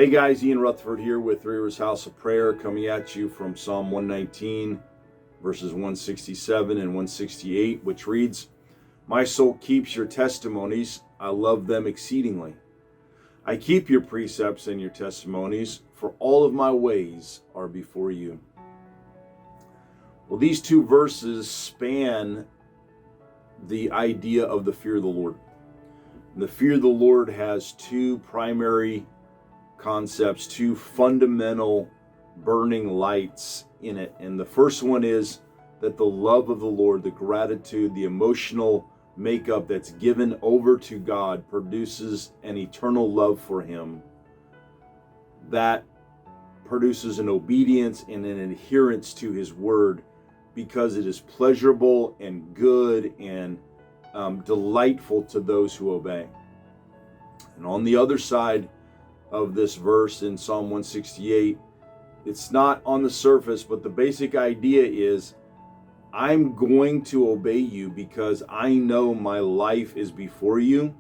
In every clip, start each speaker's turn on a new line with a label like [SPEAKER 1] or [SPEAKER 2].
[SPEAKER 1] Hey guys, Ian Rutherford here with Three Rivers House of Prayer, coming at you from Psalm 119, verses 167 and 168, which reads, "My soul keeps your testimonies. I love them exceedingly. I keep your precepts and your testimonies, for all of my ways are before you." Well, these two verses span the idea of the fear of the Lord. The fear of the Lord has two primary concepts, two fundamental burning lights in it. And the first one is that the love of the Lord, the gratitude, the emotional makeup that's given over to God produces an eternal love for Him that produces an obedience and an adherence to His word, because it is pleasurable and good and delightful to those who obey. And on the other side of this verse in Psalm 168, it's not on the surface, but the basic idea is, I'm going to obey you because I know my life is before you,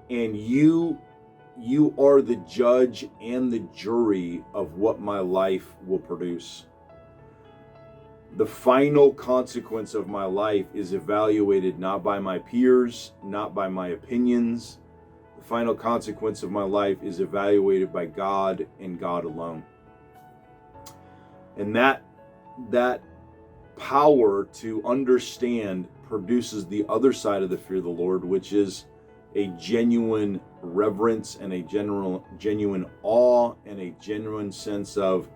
[SPEAKER 1] and you are the judge and the jury of what my life will produce. The final consequence of my life is evaluated not by my peers, not by my opinions. The final consequence of my life is evaluated by God and God alone. And that power to understand produces the other side of the fear of the Lord, which is a genuine reverence and a genuine awe and a genuine sense of,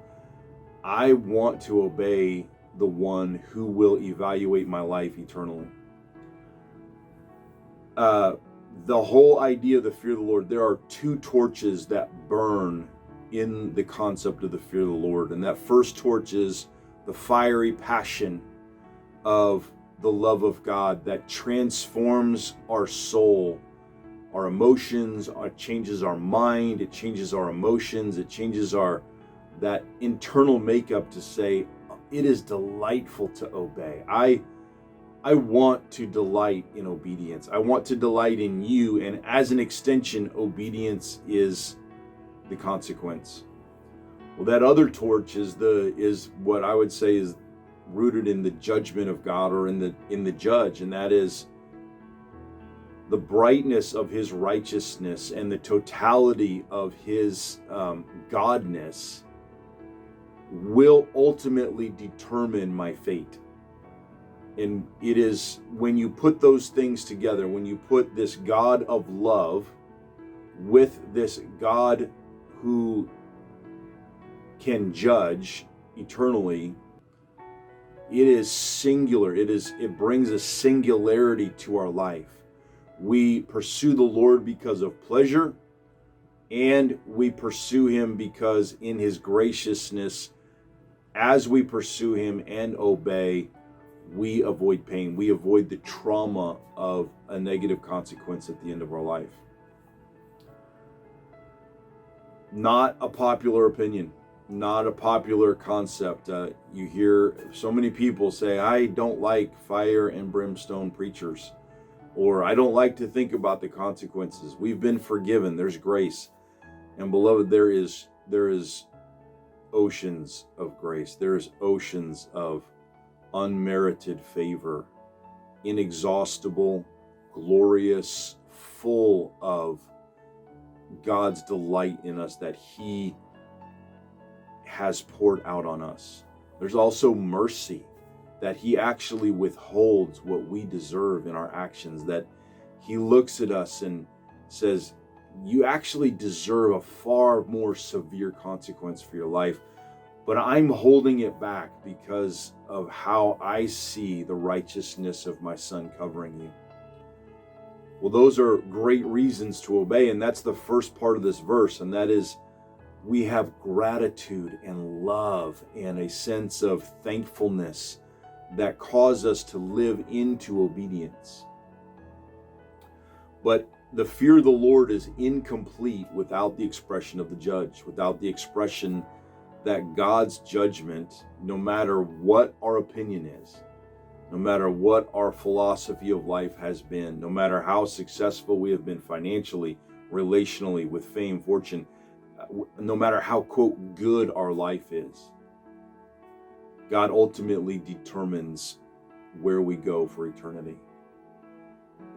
[SPEAKER 1] I want to obey the one who will evaluate my life eternally. The whole idea of the fear of the Lord, there are two torches that burn in the concept of the fear of the Lord. And that first torch is the fiery passion of the love of God that transforms our soul, our emotions, it changes our mind, it changes our emotions, it changes that internal makeup to say, it is delightful to obey. I want to delight in obedience. I want to delight in you, and as an extension, obedience is the consequence. Well, that other torch is what I would say is rooted in the judgment of God, or in the judge, and that is the brightness of His righteousness and the totality of His godness will ultimately determine my fate. And it is when you put those things together, when you put this God of love with this God who can judge eternally, it is singular. It brings a singularity to our life. We pursue the Lord because of pleasure, and we pursue Him because in His graciousness, as we pursue Him and obey, we avoid pain. We avoid the trauma of a negative consequence at the end of our life. Not a popular opinion, not a popular concept. You hear so many people say, I don't like fire and brimstone preachers, or I don't like to think about the consequences. We've been forgiven. There's grace. And beloved, there is oceans of grace. There's oceans of unmerited favor, inexhaustible, glorious, full of God's delight in us that He has poured out on us. There's also mercy, that He actually withholds what we deserve in our actions, that He looks at us and says, you actually deserve a far more severe consequence for your life, but I'm holding it back because of how I see the righteousness of my Son covering you. Well, those are great reasons to obey, and that's the first part of this verse, and that is, we have gratitude and love and a sense of thankfulness that cause us to live into obedience. But the fear of the Lord is incomplete without the expression of the judge, without the expression that God's judgment, no matter what our opinion is, no matter what our philosophy of life has been, no matter how successful we have been financially, relationally, with fame, fortune, no matter how, quote, good our life is, God ultimately determines where we go for eternity.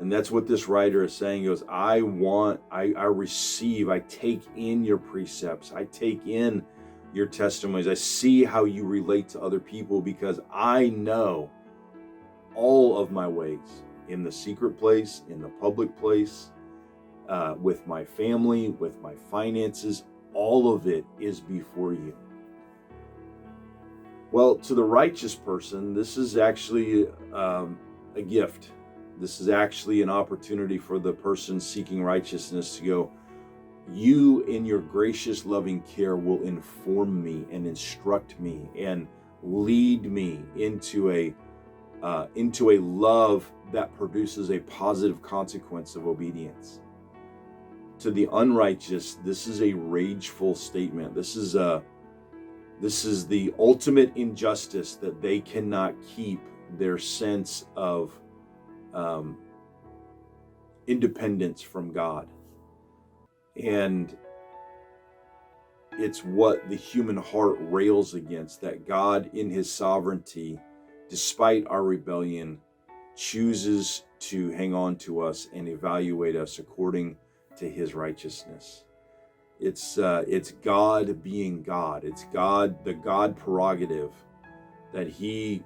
[SPEAKER 1] And that's what this writer is saying. He goes, I receive, I take in your precepts, I take in your testimonies, I see how you relate to other people, because I know all of my ways, in the secret place, in the public place, with my family, with my finances. All of it is before you. Well, to the righteous person, this is actually a gift. This is actually an opportunity for the person seeking righteousness to go, you in your gracious loving care will inform me and instruct me and lead me into a love that produces a positive consequence of obedience. To the unrighteous, this is a rageful statement. This is the ultimate injustice, that they cannot keep their sense of independence from God. And it's what the human heart rails against, that God in his sovereignty, despite our rebellion, chooses to hang on to us and evaluate us according to his righteousness. It's God being God. It's God, the God prerogative, that he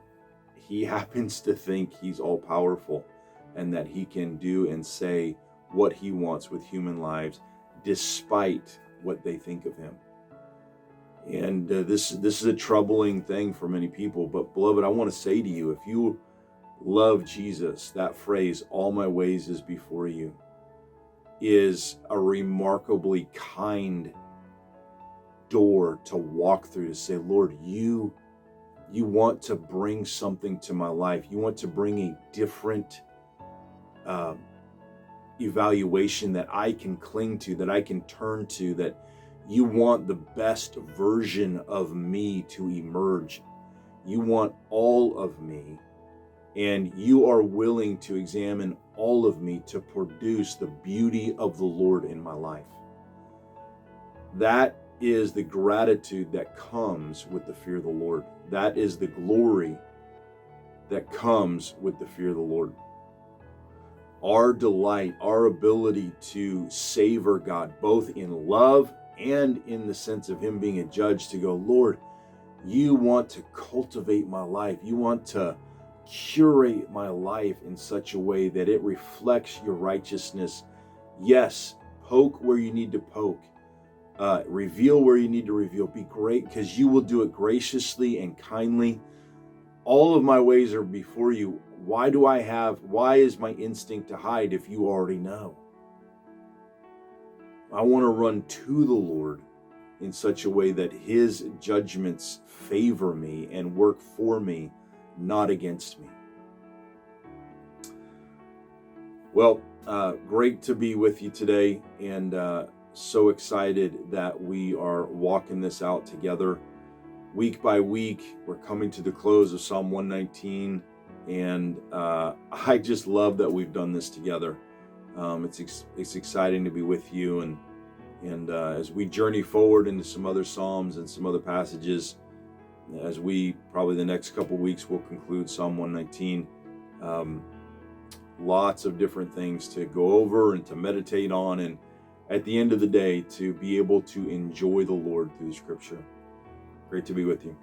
[SPEAKER 1] happens to think he's all powerful, and that he can do and say what he wants with human lives, despite what they think of him. And this is a troubling thing for many people. But beloved, I want to say to you, if you love Jesus, that phrase, all my ways is before you, is a remarkably kind door to walk through, to say, Lord, you want to bring something to my life. You want to bring a different evaluation that I can cling to, that I can turn to, that you want the best version of me to emerge. You want all of me, and you are willing to examine all of me to produce the beauty of the Lord in my life. That is the gratitude that comes with the fear of the Lord. That is the glory that comes with the fear of the Lord. Our delight, our ability to savor God, both in love and in the sense of him being a judge, to go, Lord, you want to cultivate my life. You want to curate my life in such a way that it reflects your righteousness. Yes, poke where you need to poke. Reveal where you need to reveal. Be great, because you will do it graciously and kindly. All of my ways are before you. Why is my instinct to hide if you already know? I want to run to the Lord in such a way that his judgments favor me and work for me, not against me. Well, great to be with you today, and so excited that we are walking this out together. Week by week, we're coming to the close of Psalm 119, and I just love that we've done this together. It's exciting to be with you, and as we journey forward into some other Psalms and some other passages, as we probably the next couple weeks will conclude Psalm 119. Lots of different things to go over and to meditate on, and at the end of the day, to be able to enjoy the Lord through Scripture. Great to be with you.